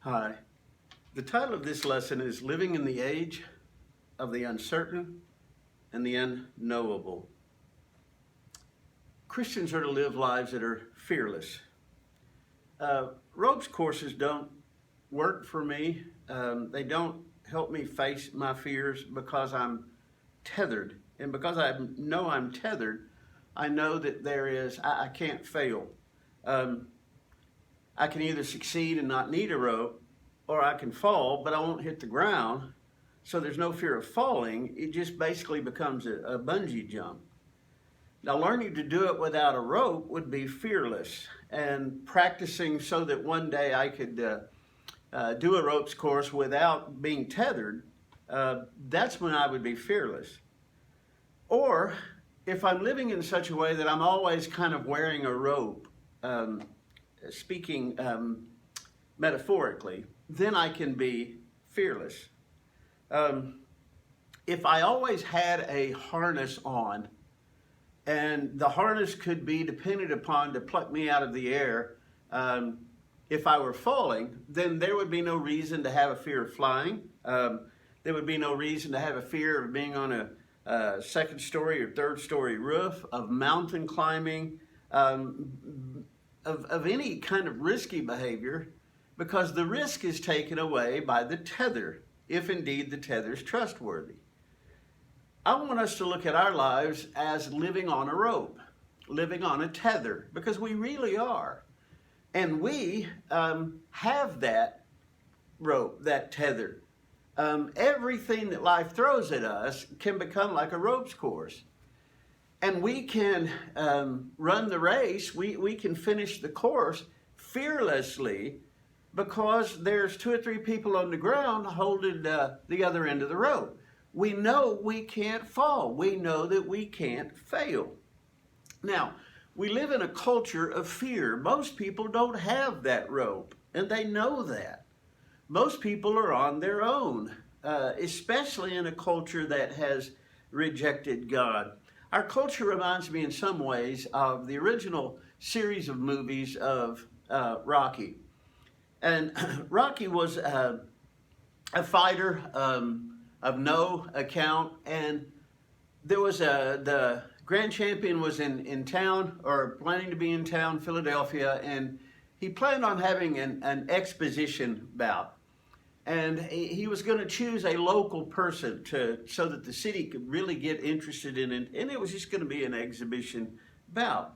Hi. The title of this lesson is Living in the Age of the Uncertain and the Unknowable. Christians are to live lives that are fearless. Ropes courses don't work for me. They don't help me face my fears because I'm tethered. And because I know I'm tethered, I know that I can't fail. I can either succeed and not need a rope, or I can fall, but I won't hit the ground. So there's no fear of falling. It just basically becomes a bungee jump. Now, learning to do it without a rope would be fearless, and practicing so that one day I could do a ropes course without being tethered, that's when I would be fearless. Or if I'm living in such a way that I'm always kind of wearing a rope, speaking metaphorically, then I can be fearless. If I always had a harness on, and the harness could be depended upon to pluck me out of the air, if I were falling, then there would be no reason to have a fear of flying. There would be no reason to have a fear of being on a second story or third story roof, of mountain climbing, of any kind of risky behavior, because the risk is taken away by the tether, if indeed the tether is trustworthy. I want us to look at our lives as living on a rope, living on a tether, because we really are. And we have that rope, that tether. Everything that life throws at us can become like a ropes course. And we can run the race, we can finish the course fearlessly, because there's 2 or 3 people on the ground holding the other end of the rope. We know we can't fall. We know that we can't fail. Now, we live in a culture of fear. Most people don't have that rope, and they know that. Most people are on their own, especially in a culture that has rejected God. Our culture reminds me in some ways of the original series of movies of Rocky. And Rocky was a fighter of no account, and there was the grand champion was in town, or planning to be in town, Philadelphia, and he planned on having an exposition bout. And he was going to choose a local person so that the city could really get interested in it, and it was just going to be an exhibition bout.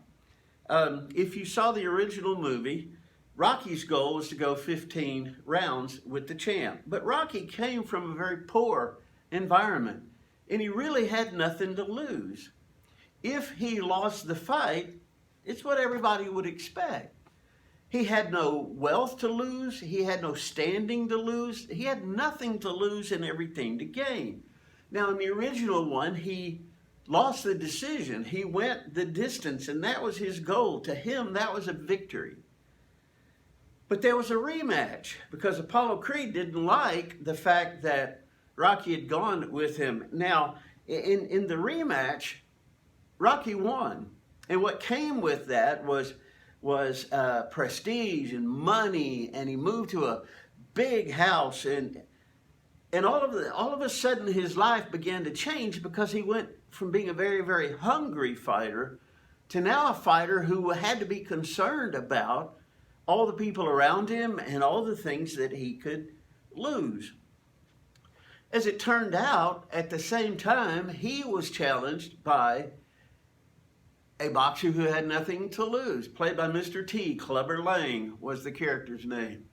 If you saw the original movie, Rocky's goal was to go 15 rounds with the champ. But Rocky came from a very poor environment, and he really had nothing to lose. If he lost the fight, it's what everybody would expect. He had no wealth to lose. He had no standing to lose. He had nothing to lose and everything to gain. Now, in the original one, he lost the decision. He went the distance, and that was his goal. To him, that was a victory. But there was a rematch, because Apollo Creed didn't like the fact that Rocky had gone with him. Now, in the rematch, Rocky won. And what came with that was prestige and money, and he moved to a big house, and all of a sudden his life began to change, because he went from being a very, very hungry fighter to now a fighter who had to be concerned about all the people around him and all the things that he could lose. As it turned out, at the same time, he was challenged by a boxer who had nothing to lose, played by Mr. T. Clubber Lang was the character's name.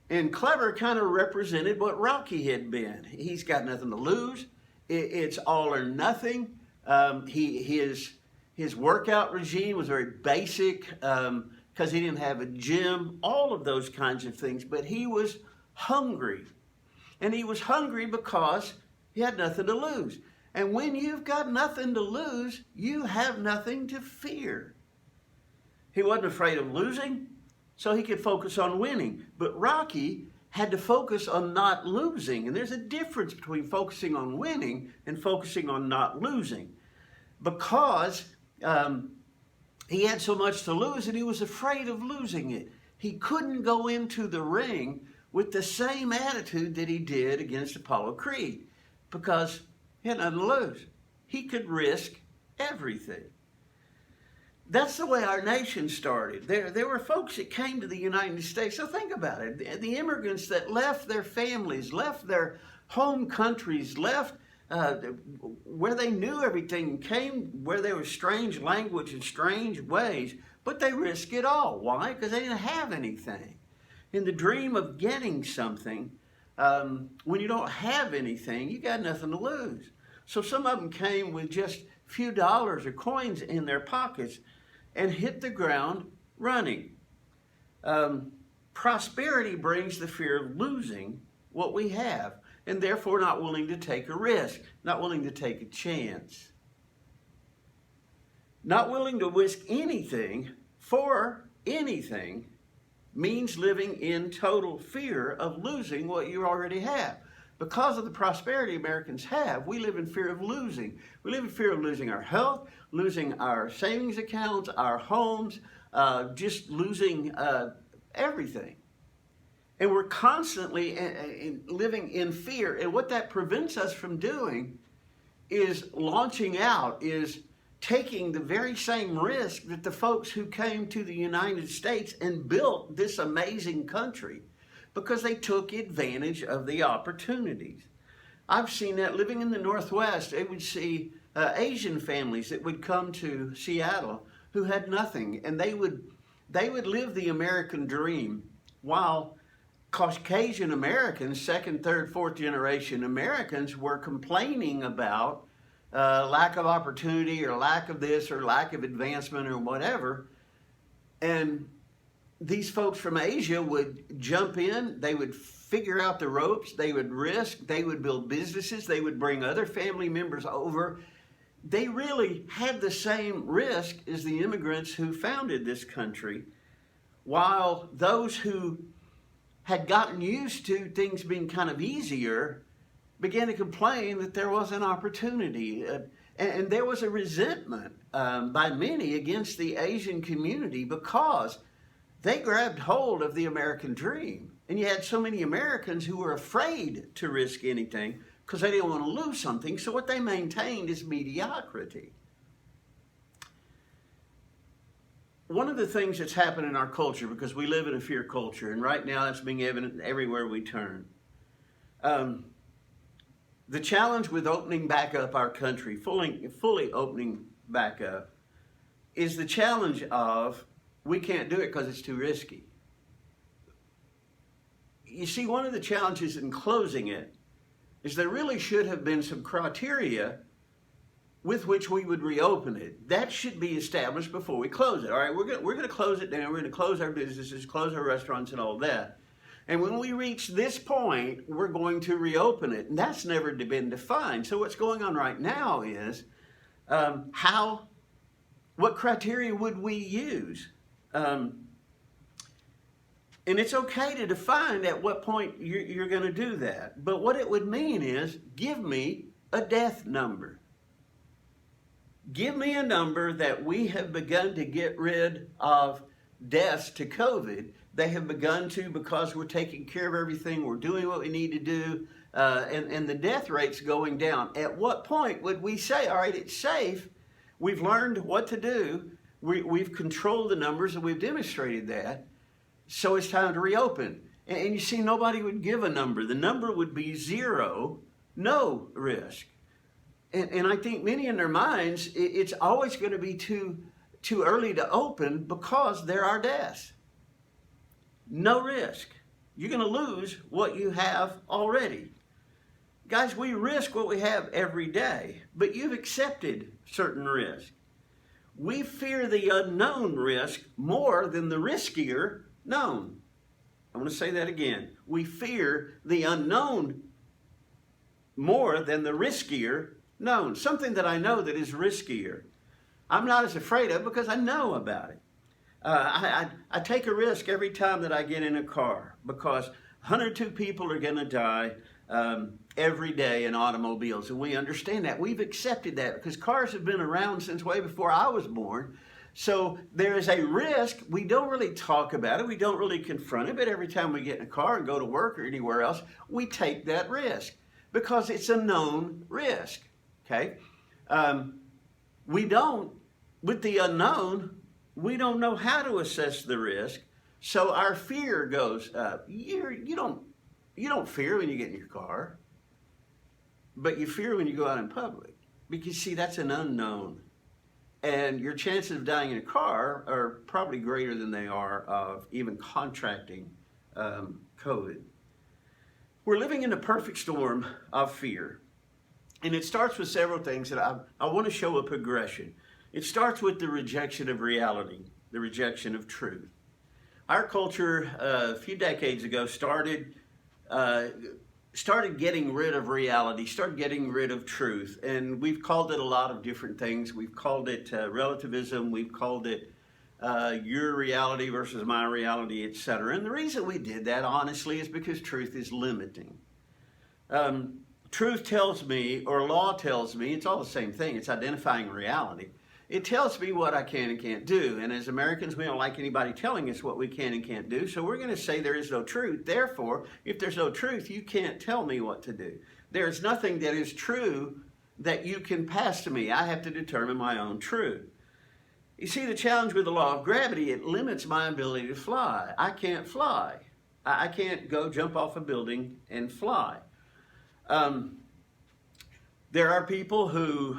And Clubber kind of represented what Rocky had been. He's got nothing to lose. It's all or nothing. His workout regime was very basic, because he didn't have a gym, all of those kinds of things. But he was hungry. And he was hungry because he had nothing to lose. And when you've got nothing to lose, you have nothing to fear. He wasn't afraid of losing, so he could focus on winning. But Rocky had to focus on not losing. And there's a difference between focusing on winning and focusing on not losing. Because he had so much to lose, and he was afraid of losing it. He couldn't go into the ring with the same attitude that he did against Apollo Creed, because he had nothing to lose. He could risk everything. That's the way our nation started. There were folks that came to the United States. So think about it. The immigrants that left their families, left their home countries, left where they knew everything, came where there was strange language and strange ways, but they risked it all. Why? Because they didn't have anything. In the dream of getting something, when you don't have anything, you got nothing to lose. So some of them came with just a few dollars or coins in their pockets and hit the ground running. Prosperity brings the fear of losing what we have, and therefore not willing to take a risk, not willing to take a chance. Not willing to risk anything for anything means living in total fear of losing what you already have. Because of the prosperity Americans have, we live in fear of losing. We live in fear of losing our health, losing our savings accounts, our homes, just losing everything. And we're constantly living in fear. And what that prevents us from doing is launching out, is taking the very same risk that the folks who came to the United States and built this amazing country, because they took advantage of the opportunities. I've seen that living in the Northwest. They would see Asian families that would come to Seattle who had nothing, and they would live the American dream, while Caucasian Americans, second, third, fourth generation Americans, were complaining about lack of opportunity or lack of this or lack of advancement or whatever. And these folks from Asia would jump in, they would figure out the ropes, they would risk, they would build businesses, they would bring other family members over. They really had the same risk as the immigrants who founded this country, while those who had gotten used to things being kind of easier began to complain that there was an opportunity. And there was a resentment by many against the Asian community because they grabbed hold of the American dream. And you had so many Americans who were afraid to risk anything because they didn't want to lose something. So what they maintained is mediocrity. One of the things that's happened in our culture, because we live in a fear culture, and right now that's being evident everywhere we turn. The challenge with opening back up our country, fully opening back up, is the challenge of we can't do it because it's too risky. You see, one of the challenges in closing it is there really should have been some criteria with which we would reopen it. That should be established before we close it. All right, we're going to close it down. We're going to close our businesses, close our restaurants and all that. And when we reach this point, we're going to reopen it. And that's never been defined. So what's going on right now is what criteria would we use? And it's okay to define at what point you're going to do that. But what it would mean is, give me a death number. Give me a number that we have begun to get rid of deaths to COVID. They have begun to, because we're taking care of everything, we're doing what we need to do, and the death rate's going down. At what point would we say, all right, it's safe, we've learned what to do, we've controlled the numbers and we've demonstrated that, so it's time to reopen. And you see, nobody would give a number. The number would be 0, no risk. And I think many in their minds, it's always going to be too early to open because there are deaths. No risk. You're going to lose what you have already. Guys, we risk what we have every day, but you've accepted certain risk. We fear the unknown risk more than the riskier known. I'm going to say that again. We fear the unknown more than the riskier known. Something that I know that is riskier, I'm not as afraid of because I know about it. I take a risk every time that I get in a car because 102 people are going to die every day in automobiles, and we understand that. We've accepted that because cars have been around since way before I was born. So there is a risk. We don't really talk about it. We don't really confront it. But every time we get in a car and go to work or anywhere else, we take that risk because it's a known risk. Okay? We don't, with the unknown, we don't know how to assess the risk. So our fear goes up. You don't fear when you get in your car, but you fear when you go out in public. Because, see, that's an unknown. And your chances of dying in a car are probably greater than they are of even contracting COVID. We're living in a perfect storm of fear. And it starts with several things that I want to show a progression. It starts with the rejection of reality, the rejection of truth. Our culture a few decades ago started getting rid of reality, started getting rid of truth. And we've called it a lot of different things. We've called it relativism. We've called it your reality versus my reality, etc. And the reason we did that, honestly, is because truth is limiting. Truth tells me, or law tells me, it's all the same thing. It's identifying reality. It tells me what I can and can't do. And as Americans, we don't like anybody telling us what we can and can't do. So we're going to say there is no truth. Therefore, if there's no truth, you can't tell me what to do. There's nothing that is true that you can pass to me. I have to determine my own truth. You see, the challenge with the law of gravity, it limits my ability to fly. I can't fly. I can't go jump off a building and fly. There are people who,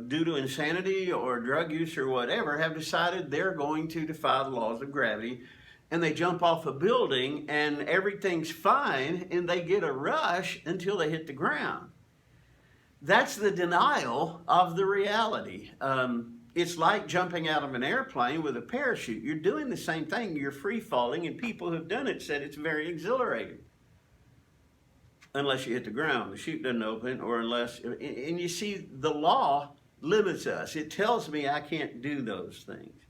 due to insanity or drug use or whatever, have decided they're going to defy the laws of gravity, and they jump off a building and everything's fine and they get a rush until they hit the ground. That's the denial of the reality. It's like jumping out of an airplane with a parachute. You're doing the same thing. You're free falling, and people who've done it said it's very exhilarating. Unless you hit the ground, the chute doesn't open, or unless, and you see, the law limits us. It tells me I can't do those things.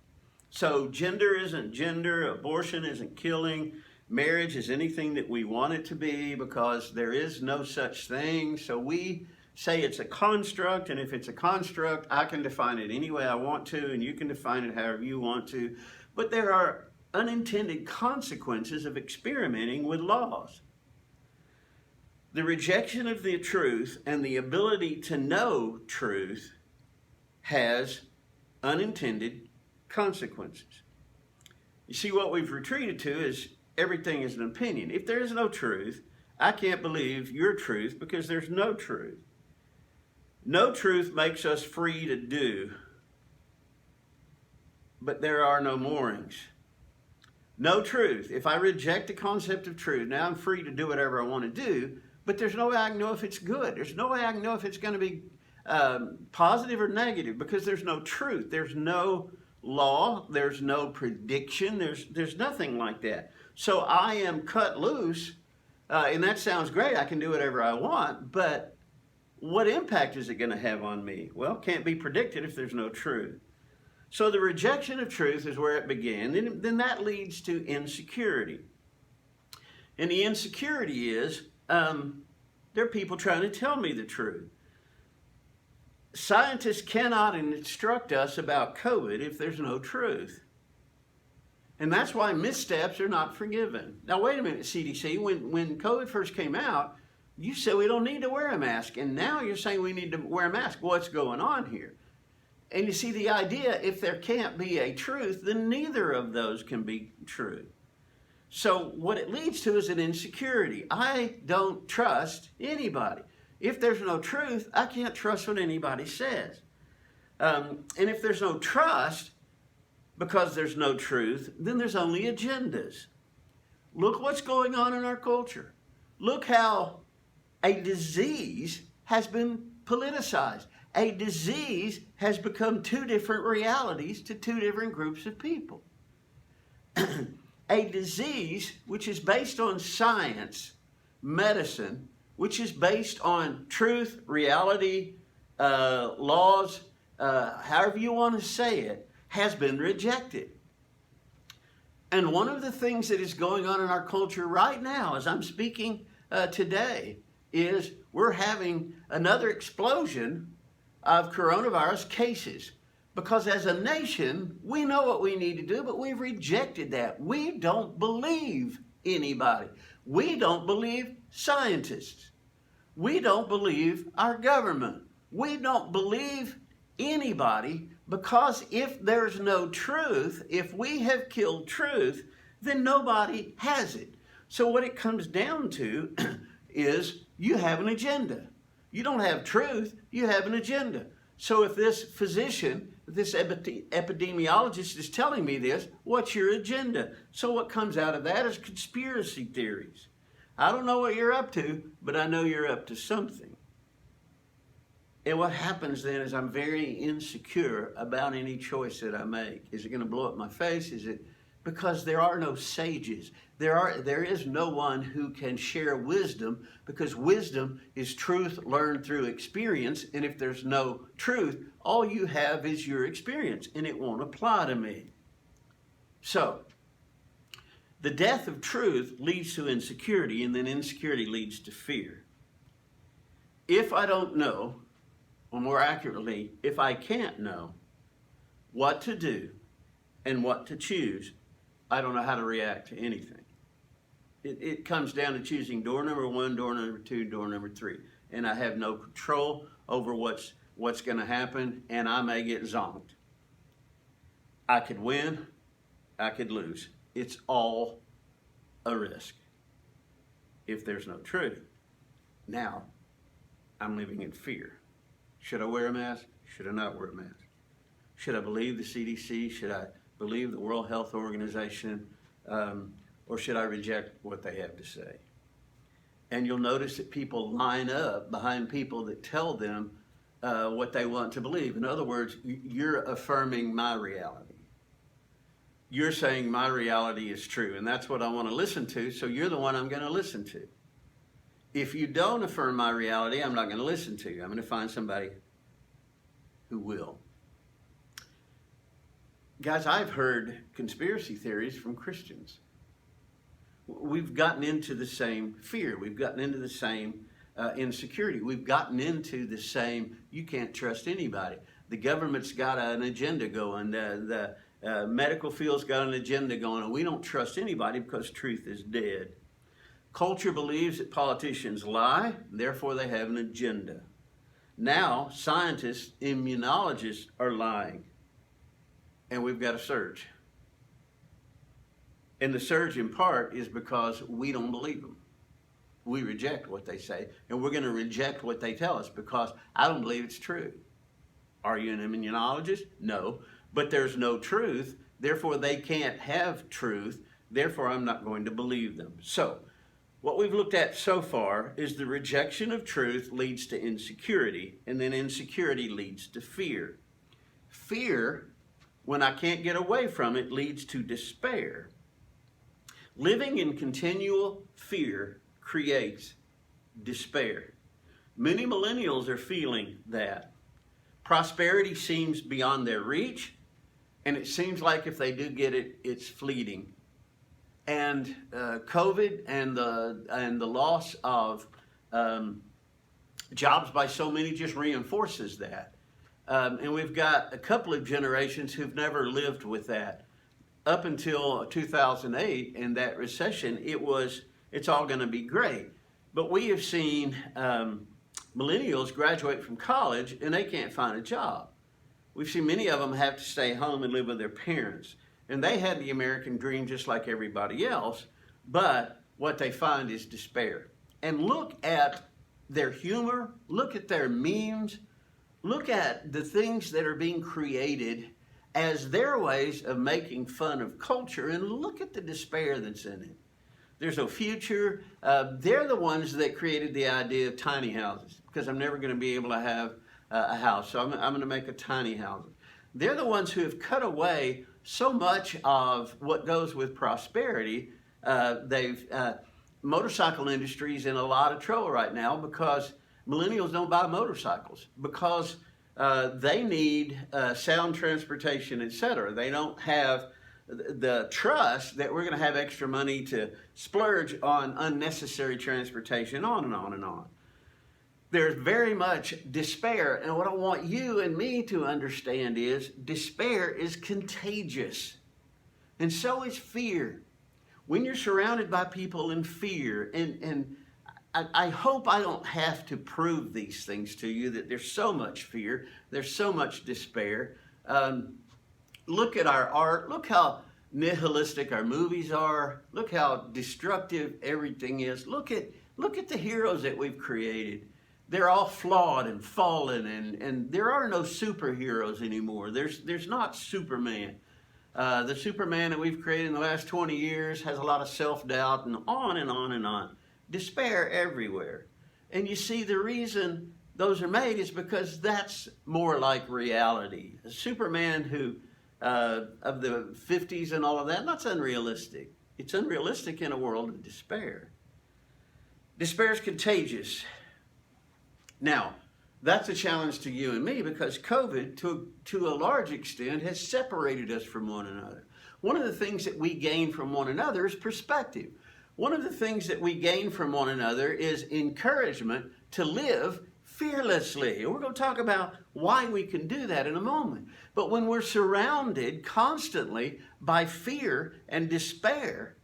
So gender isn't gender, abortion isn't killing, marriage is anything that we want it to be because there is no such thing. So we say it's a construct, and if it's a construct, I can define it any way I want to, and you can define it however you want to. But there are unintended consequences of experimenting with laws. The rejection of the truth and the ability to know truth has unintended consequences. You see, what we've retreated to is everything is an opinion. If there is no truth, I can't believe your truth because there's no truth. No truth makes us free to do, but there are no moorings. No truth. If I reject the concept of truth, now I'm free to do whatever I want to do, but there's no way I can know if it's good. There's no way I can know if it's going to be positive or negative because there's no truth. There's no law. There's no prediction. There's nothing like that. So I am cut loose, and that sounds great. I can do whatever I want, but what impact is it going to have on me? Well, can't be predicted if there's no truth. So the rejection of truth is where it began. Then that leads to insecurity. And the insecurity is there are people trying to tell me the truth. Scientists cannot instruct us about COVID if there's no truth. And that's why missteps are not forgiven. Now, wait a minute, CDC. When COVID first came out, you said we don't need to wear a mask. And now you're saying we need to wear a mask. What's going on here? And you see the idea, if there can't be a truth, then neither of those can be true. So what it leads to is an insecurity. I don't trust anybody. If there's no truth, I can't trust what anybody says. And if there's no trust, because there's no truth, then there's only agendas. Look what's going on in our culture. Look how a disease has been politicized. A disease has become two different realities to two different groups of people. A disease which is based on science, medicine, which is based on truth, reality, laws, however you want to say it, has been rejected. And one of the things that is going on in our culture right now, as I'm speaking today, is we're having another explosion of coronavirus cases. Because as a nation, we know what we need to do, but we've rejected that. We don't believe anybody. We don't believe scientists. We don't believe our government. We don't believe anybody, because if there's no truth, if we have killed truth, then nobody has it. So what it comes down to is you have an agenda. You don't have truth, you have an agenda. So if this physician, this epidemiologist is telling me this, what's your agenda? So what comes out of that is conspiracy theories. I don't know what you're up to, but I know you're up to something. And what happens then is I'm very insecure about any choice that I make. Is it going to blow up my face? Is it because there are no sages? There is no one who can share wisdom, because wisdom is truth learned through experience. And if there's no truth, all you have is your experience, and it won't apply to me. So, the death of truth leads to insecurity, and then insecurity leads to fear. If I don't know, or more accurately, if I can't know what to do and what to choose, I don't know how to react to anything. It comes down to choosing door number 1, door number 2, door number 3. And I have no control over what's going to happen, and I may get zonked. I could win, I could lose. It's all a risk if there's no truth. Now, I'm living in fear. Should I wear a mask? Should I not wear a mask? Should I believe the CDC? Should I believe the World Health Organization? Or should I reject what they have to say? And you'll notice that people line up behind people that tell them what they want to believe. In other words, you're affirming my reality. You're saying my reality is true, and that's what I want to listen to, so you're the one I'm going to listen to. If you don't affirm my reality, I'm not going to listen to you. I'm going to find somebody who will. Guys, I've heard conspiracy theories from Christians. We've gotten into the same fear. We've gotten into the same insecurity. We've gotten into the same, you can't trust anybody. The government's got an agenda going. The medical field's got an agenda going, and we don't trust anybody because truth is dead. Culture believes that politicians lie, therefore they have an agenda. Now, scientists, immunologists are lying, and we've got a surge. And the surge in part is because we don't believe them. We reject what they say, and we're going to reject what they tell us because I don't believe it's true. Are you an immunologist? No. But there's no truth, therefore they can't have truth, therefore I'm not going to believe them. So, what we've looked at so far is the rejection of truth leads to insecurity, and then insecurity leads to fear. Fear, when I can't get away from it, leads to despair. Living in continual fear creates despair. Many millennials are feeling that. Prosperity seems beyond their reach, and it seems like if they do get it, it's fleeting. And COVID and the loss of jobs by so many just reinforces that. And we've got a couple of generations who've never lived with that. Up until 2008 and that recession, it's all going to be great. But we have seen millennials graduate from college and they can't find a job. We've seen many of them have to stay home and live with their parents. And they had the American dream just like everybody else, but what they find is despair. And look at their humor, look at their memes, look at the things that are being created as their ways of making fun of culture, and look at the despair that's in it. There's no future. They're the ones that created the idea of tiny houses, because I'm never going to be able to have a house, so I'm going to make a tiny house. They're the ones who have cut away so much of what goes with prosperity. Motorcycle industry's in a lot of trouble right now because millennials don't buy motorcycles, because they need sound transportation, etc. They don't have the trust that we're going to have extra money to splurge on unnecessary transportation, on and on and on. there's very much despair. And what I want you and me to understand is despair is contagious. And so is fear. When you're surrounded by people in fear, and I hope I don't have to prove these things to you, that there's so much fear, there's so much despair. Look at our art, look how nihilistic our movies are, look how destructive everything is. Look at the heroes that we've created. They're all flawed and fallen, and there are no superheroes anymore. There's not Superman. The Superman that we've created in the last 20 years has a lot of self-doubt, and on and on and on. Despair everywhere. And you see, the reason those are made is because that's more like reality. A Superman who, of the 50s and all of that, that's unrealistic. It's unrealistic in a world of despair. Despair is contagious. Now, that's a challenge to you and me because COVID, to a large extent, has separated us from one another. One of the things that we gain from one another is perspective. One of the things that we gain from one another is encouragement to live fearlessly. And we're going to talk about why we can do that in a moment. But when we're surrounded constantly by fear and despair,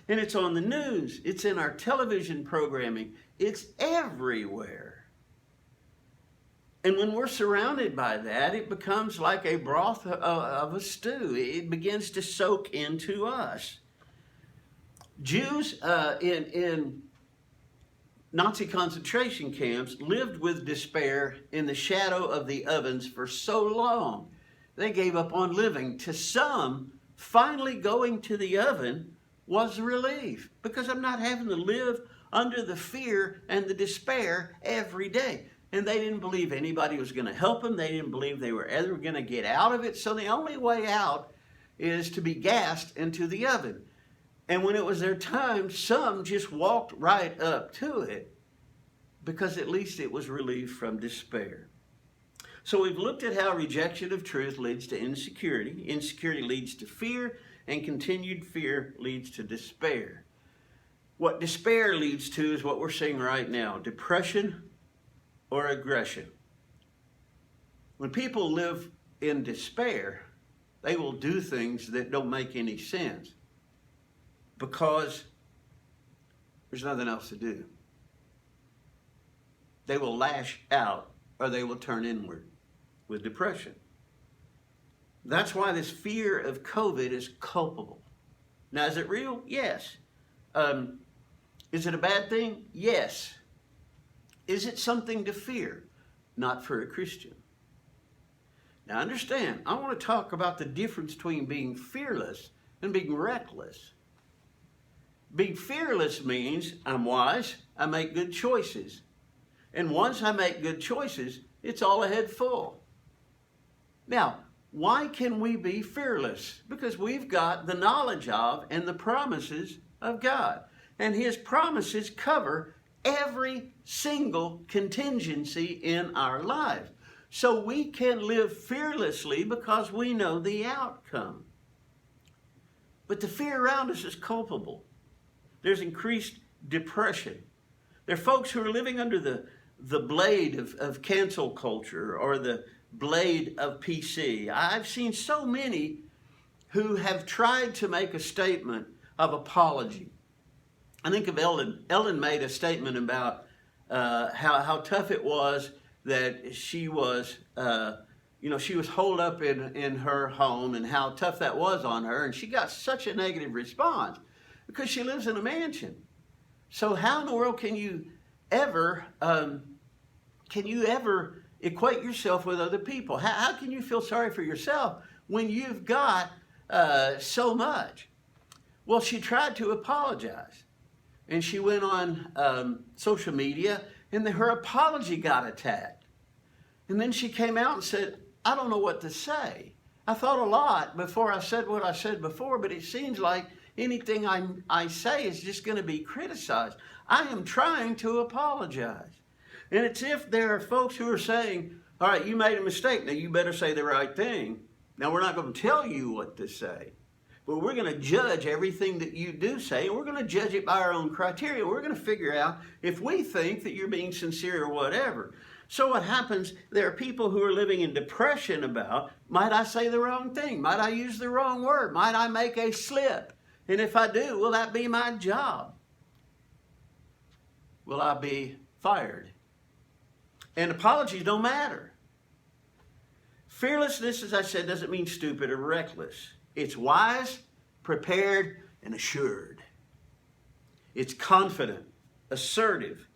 and it's on the news, it's in our television programming, it's everywhere. And when we're surrounded by that, it becomes like a broth of a stew. It begins to soak into us. Jews in Nazi concentration camps lived with despair in the shadow of the ovens for so long. They gave up on living. To some, finally going to the oven was relief, because I'm not having to live under the fear and the despair every day. And they didn't believe anybody was going to help them. They didn't believe they were ever going to get out of it. So the only way out is to be gassed into the oven. And when it was their time, some just walked right up to it because at least it was relief from despair. So we've looked at how rejection of truth leads to insecurity. Insecurity leads to fear, and continued fear leads to despair. What despair leads to is what we're seeing right now: depression or aggression. When people live in despair, they will do things that don't make any sense because there's nothing else to do. They will lash out or they will turn inward with depression. That's why this fear of COVID is culpable. Now, is it real? Yes. Is it a bad thing? Yes. Is it something to fear? Not for a Christian. Now understand, I want to talk about the difference between being fearless and being reckless. Being fearless means I'm wise, I make good choices. And once I make good choices, it's all ahead full. Now, why can we be fearless? Because we've got the knowledge of and the promises of God. And His promises cover every single contingency in our life. So we can live fearlessly because we know the outcome. But the fear around us is culpable. There's increased depression. There are folks who are living under the blade of cancel culture or the blade of PC. I've seen so many who have tried to make a statement of apology. I think of Ellen. Ellen made a statement about how tough it was that she was, she was holed up in her home and how tough that was on her. And she got such a negative response because she lives in a mansion. So how in the world can you ever equate yourself with other people? How can you feel sorry for yourself when you've got so much? Well, she tried to apologize. And she went on social media, and her apology got attacked. And then she came out and said, I don't know what to say. I thought a lot before I said what I said before, but it seems like anything I say is just going to be criticized. I am trying to apologize. And it's if there are folks who are saying, all right, you made a mistake, now you better say the right thing. Now, we're not going to tell you what to say. but we're going to judge everything that you do say, and we're going to judge it by our own criteria. We're going to figure out if we think that you're being sincere or whatever. So what happens, there are people who are living in depression about, might I say the wrong thing? Might I use the wrong word? Might I make a slip? And if I do, will that be my job? Will I be fired? And apologies don't matter. Fearlessness, as I said, doesn't mean stupid or reckless. It's wise, prepared, and assured. It's confident, assertive,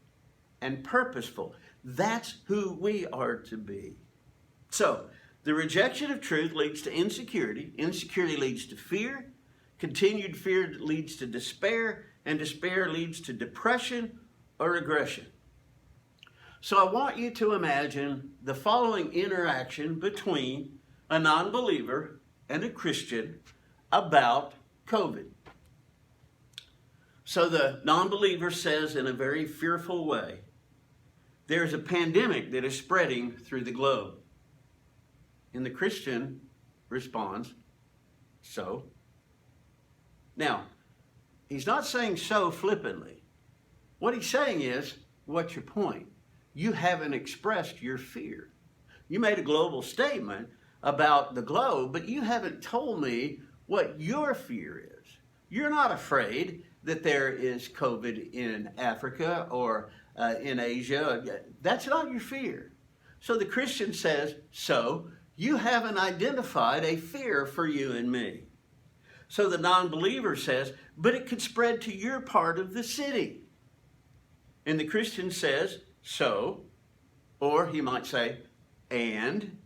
and purposeful. That's who we are to be. So, the rejection of truth leads to insecurity. Insecurity leads to fear. Continued fear leads to despair. And despair leads to depression or aggression. So I want you to imagine the following interaction between a non-believer and a Christian about COVID. So the non-believer says in a very fearful way, there's a pandemic that is spreading through the globe. And the Christian responds, so? Now, he's not saying so flippantly. What he's saying is, what's your point? You haven't expressed your fear. You made a global statement about the globe, but you haven't told me what your fear is. You're not afraid that there is COVID in Africa or in Asia. That's not your fear. So the Christian says, so you haven't identified a fear for you and me. So the non-believer says, but it could spread to your part of the city. And the Christian says, so, or he might say, and.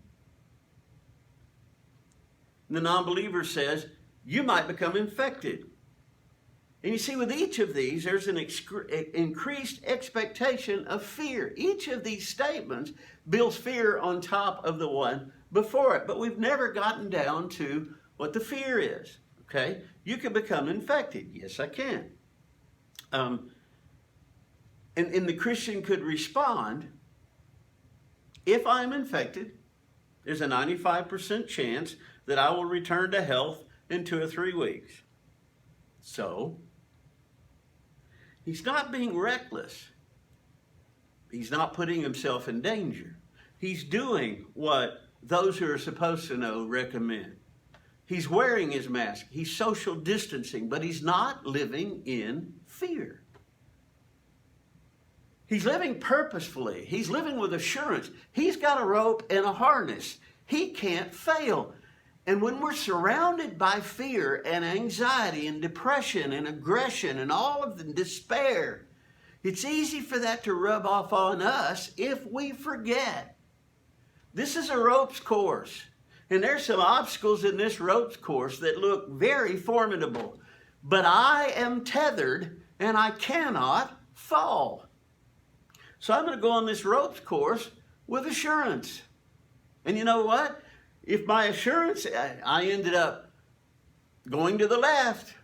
The non-believer says, you might become infected. And you see, with each of these, there's an increased expectation of fear. Each of these statements builds fear on top of the one before it. But we've never gotten down to what the fear is. Okay? You can become infected. Yes, I can. And the Christian could respond, if I'm infected, there's a 95% chance that I will return to health in 2 or 3 weeks. So, he's not being reckless. He's not putting himself in danger. He's doing what those who are supposed to know recommend. He's wearing his mask. He's social distancing, but he's not living in fear. He's living purposefully. He's living with assurance. He's got a rope and a harness. He can't fail. And when we're surrounded by fear and anxiety and depression and aggression and all of the despair, it's easy for that to rub off on us if we forget. This is a ropes course. And there's some obstacles in this ropes course that look very formidable. But I am tethered and I cannot fall. So I'm going to go on this ropes course with assurance. And you know what? If my assurance, I ended up going to the left,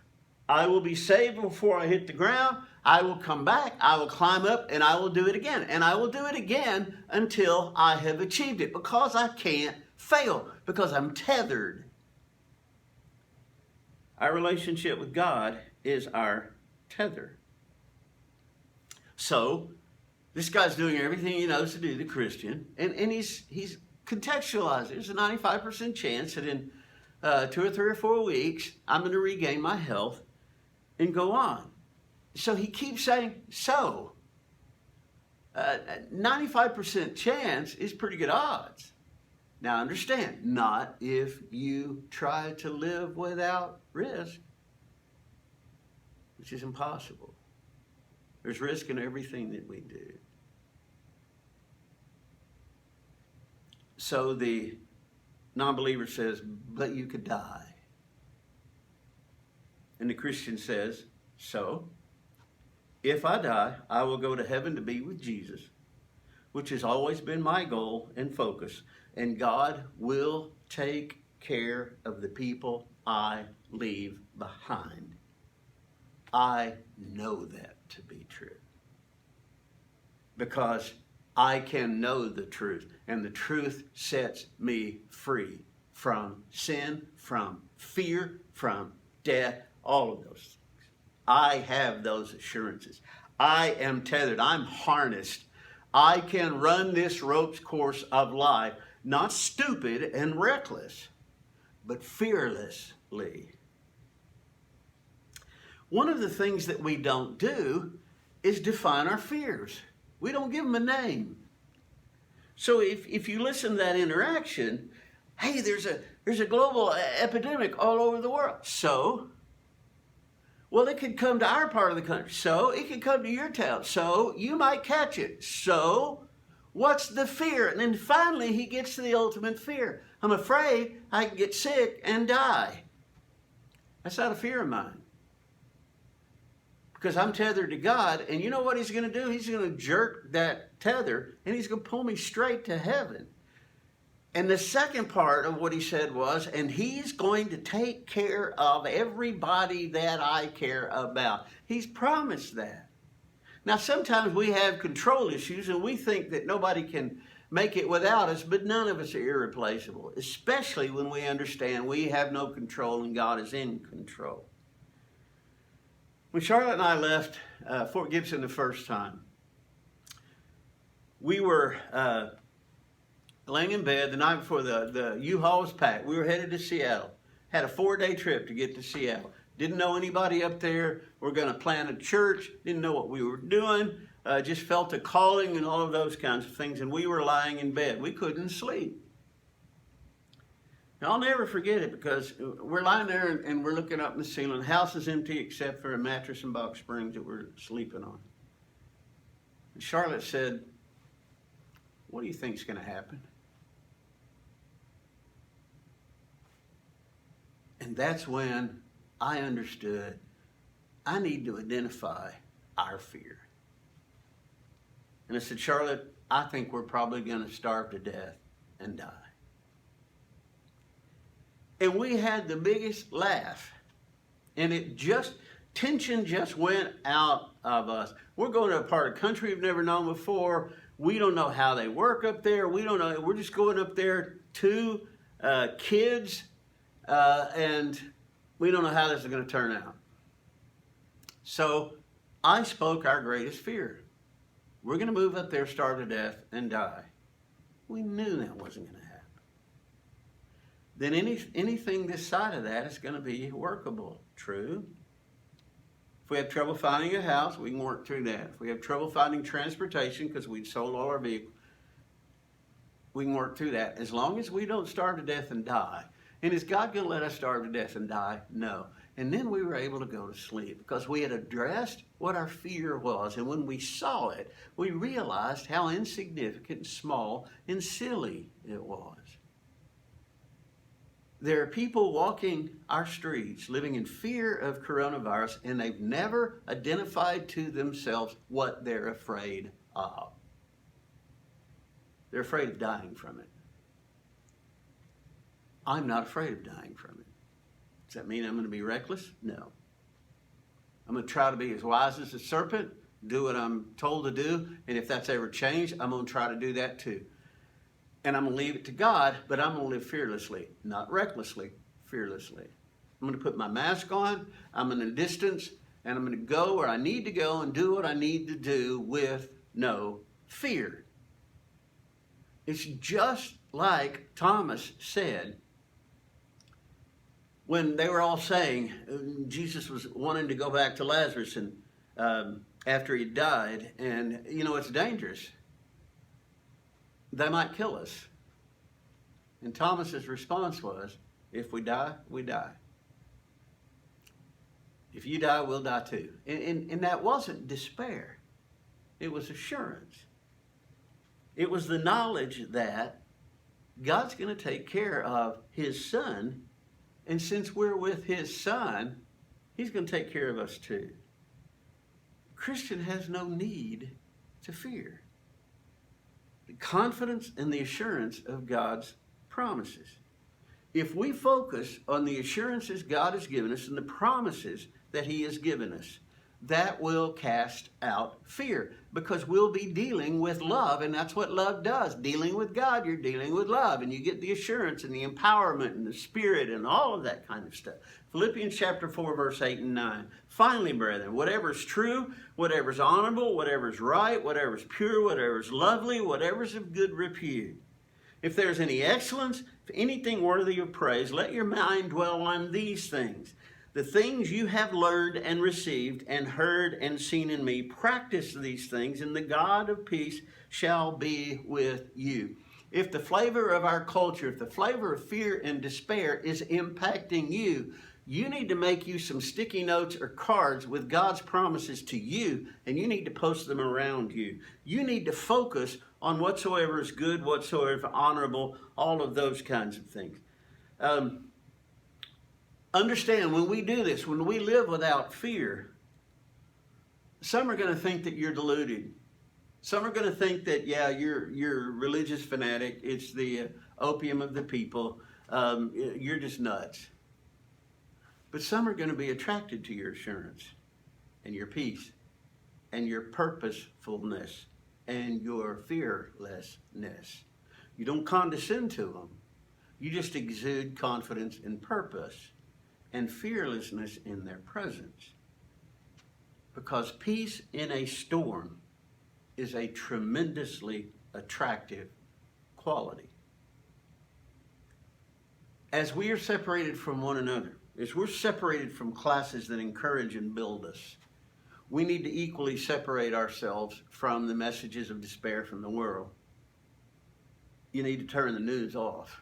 I will be saved before I hit the ground. I will come back, I will climb up, and I will do it again. And I will do it again until I have achieved it, because I can't fail, because I'm tethered. Our relationship with God is our tether. So, this guy's doing everything he knows to do, the Christian, and he's contextualized. There's a 95% chance that in 2 or 3 or 4 weeks, I'm going to regain my health and go on. So he keeps saying, so. 95% chance is pretty good odds. Now understand, not if you try to live without risk, which is impossible. There's risk in everything that we do. So the non-believer says, but you could die. And the Christian says, so, if I die, I will go to heaven to be with Jesus, which has always been my goal and focus. And God will take care of the people I leave behind. I know that to be true. Because I can know the truth, and the truth sets me free from sin, from fear, from death, all of those things. I have those assurances. I am tethered. I'm harnessed. I can run this rope's course of life, not stupid and reckless, but fearlessly. One of the things that we don't do is define our fears. We don't give them a name. So if you listen to that interaction, hey, there's a global epidemic all over the world. So, well, it could come to our part of the country. So, it could come to your town. So, you might catch it. So, what's the fear? And then finally, he gets to the ultimate fear. I'm afraid I can get sick and die. That's not a fear of mine. Because I'm tethered to God, and you know what he's going to do? He's going to jerk that tether, and he's going to pull me straight to heaven. And the second part of what he said was, and he's going to take care of everybody that I care about. He's promised that. Now, sometimes we have control issues, and we think that nobody can make it without us, but none of us are irreplaceable, especially when we understand we have no control and God is in control. When Charlotte and I left Fort Gibson the first time, we were laying in bed the night before the U-Haul was packed. We were headed to Seattle. Had a 4-day trip to get to Seattle. Didn't know anybody up there. We're going to plant a church. Didn't know what we were doing. Just felt a calling and all of those kinds of things. And we were lying in bed. We couldn't sleep. Now, I'll never forget it because we're lying there and we're looking up in the ceiling. The house is empty except for a mattress and box springs that we're sleeping on. And Charlotte said, "What do you think is going to happen?" And that's when I understood I need to identify our fear. And I said, "Charlotte, I think we're probably going to starve to death and die." And we had the biggest laugh. And tension just went out of us. We're going to a part of the country we've never known before. We don't know how they work up there. We don't know. We're just going up there, 2 kids, and we don't know how this is going to turn out. So I spoke our greatest fear. We're going to move up there, starve to death, and die. We knew that wasn't going to happen. Then anything this side of that is going to be workable. True. If we have trouble finding a house, we can work through that. If we have trouble finding transportation because we'd sold all our vehicles, we can work through that. As long as we don't starve to death and die. And is God going to let us starve to death and die? No. And then we were able to go to sleep because we had addressed what our fear was. And when we saw it, we realized how insignificant, small, and silly it was. There are people walking our streets living in fear of coronavirus, and they've never identified to themselves what they're afraid of. They're afraid of dying from it. I'm not afraid of dying from it. Does that mean I'm going to be reckless? No. I'm going to try to be as wise as a serpent, do what I'm told to do, and if that's ever changed, I'm going to try to do that too. And I'm going to leave it to God, but I'm going to live fearlessly, not recklessly, fearlessly. I'm going to put my mask on, I'm in a distance, and I'm going to go where I need to go and do what I need to do with no fear. It's just like Thomas said when they were all saying, Jesus was wanting to go back to Lazarus and after he died, and it's dangerous. They might kill us. And Thomas's response was, if we die, we die. If you die, we'll die too. And that wasn't despair. It was assurance. It was the knowledge that God's going to take care of his son. And since we're with his son, he's going to take care of us too. The Christian has no need to fear. The confidence and the assurance of God's promises. If we focus on the assurances God has given us and the promises that he has given us, that will cast out fear, because we'll be dealing with love, and that's what love does. Dealing with God, you're dealing with love, and you get the assurance and the empowerment and the spirit and all of that kind of stuff. Philippians chapter 4, verse 8 and 9. Finally, brethren, whatever's true, whatever's honorable, whatever's right, whatever's pure, whatever's lovely, whatever's of good repute. If there's any excellence, if anything worthy of praise, let your mind dwell on these things. The things you have learned and received and heard and seen in me, practice these things, and the God of peace shall be with you. If the flavor of our culture, if the flavor of fear and despair is impacting you, you need to make you some sticky notes or cards with God's promises to you, and you need to post them around you. You need to focus on whatsoever is good, whatsoever is honorable, all of those kinds of things. Understand, when we do this, when we live without fear, some are going to think that you're deluded. Some are going to think that, yeah, you're a religious fanatic. It's the opium of the people. You're just nuts. But some are going to be attracted to your assurance and your peace and your purposefulness and your fearlessness. You don't condescend to them. You just exude confidence and purpose and fearlessness in their presence. Because peace in a storm is a tremendously attractive quality. As we are separated from one another, as we're separated from classes that encourage and build us, we need to equally separate ourselves from the messages of despair from the world. You need to turn the news off.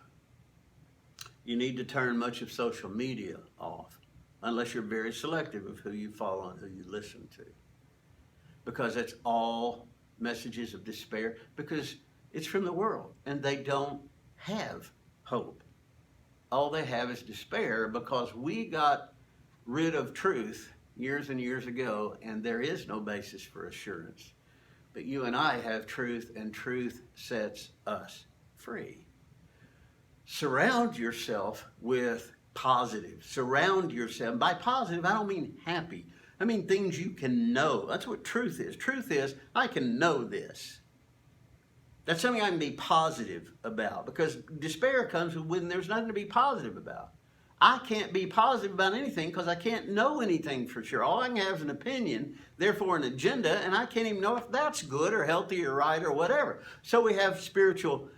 You need to turn much of social media off, unless you're very selective of who you follow and who you listen to. Because it's all messages of despair, because it's from the world, and they don't have hope. All they have is despair, because we got rid of truth years and years ago, and there is no basis for assurance. But you and I have truth, and truth sets us free. Surround yourself with positive. Surround yourself. By positive, I don't mean happy. I mean things you can know. That's what truth is. Truth is, I can know this. That's something I can be positive about, because despair comes when there's nothing to be positive about. I can't be positive about anything because I can't know anything for sure. All I can have is an opinion, therefore an agenda, and I can't even know if that's good or healthy or right or whatever. So we have spiritual,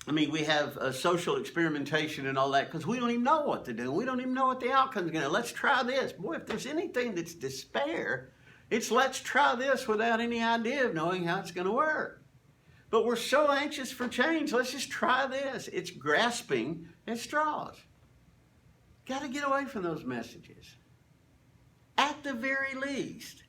we have social experimentation and all that, because we don't even know what to do. We don't even know what the outcome's going to be. Let's try this. Boy, if there's anything that's despair, it's let's try this without any idea of knowing how it's going to work. But we're so anxious for change. Let's just try this. It's grasping at straws. Got to get away from those messages. At the very least,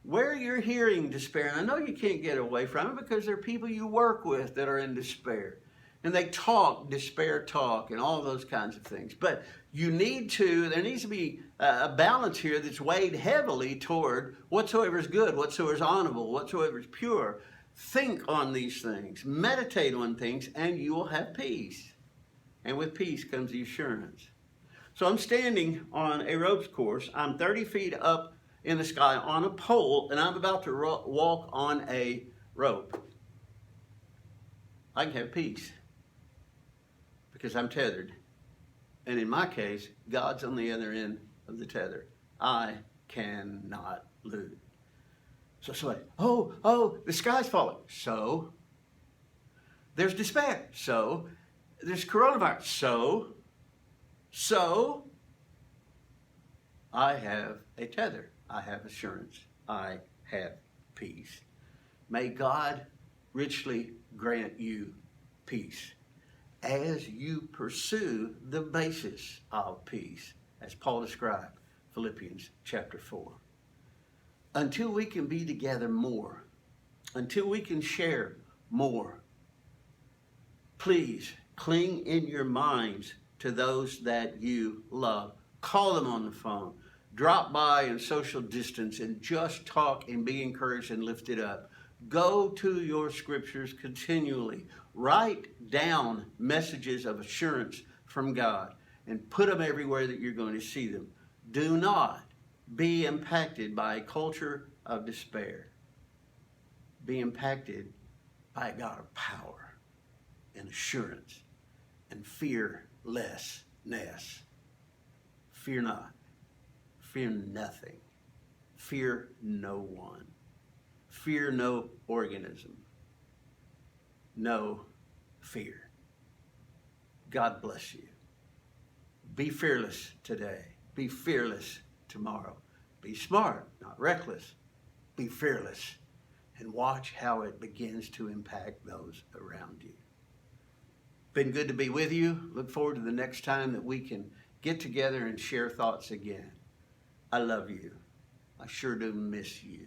where you're hearing despair, and I know you can't get away from it because there are people you work with that are in despair. And they talk despair talk and all those kinds of things. But there needs to be a balance here that's weighed heavily toward whatsoever is good, whatsoever is honorable, whatsoever is pure. Think on these things, meditate on things, and you will have peace. And with peace comes the assurance. So I'm standing on a ropes course. I'm 30 feet up in the sky on a pole, and I'm about to walk on a rope. I can have peace because I'm tethered. And in my case, God's on the other end of the tether. I cannot lose. So somebody, the sky's falling. So there's despair. So there's coronavirus. So I have a tether. I have assurance. I have peace. May God richly grant you peace as you pursue the basis of peace, as Paul described, Philippians chapter 4. Until we can be together more, until we can share more, please cling in your minds to those that you love. Call them on the phone. Drop by and social distance and just talk and be encouraged and lifted up. Go to your scriptures continually. Write down messages of assurance from God and put them everywhere that you're going to see them. Do not be impacted by a culture of despair. Be impacted by a God of power and assurance and fearlessness. Fear not. Fear nothing. Fear no one. Fear no organism. No fear. God bless you. Be fearless today. Be fearless tomorrow. Be smart, not reckless. Be fearless. And watch how it begins to impact those around you. Been good to be with you. Look forward to the next time that we can get together and share thoughts again. I love you. I sure do miss you.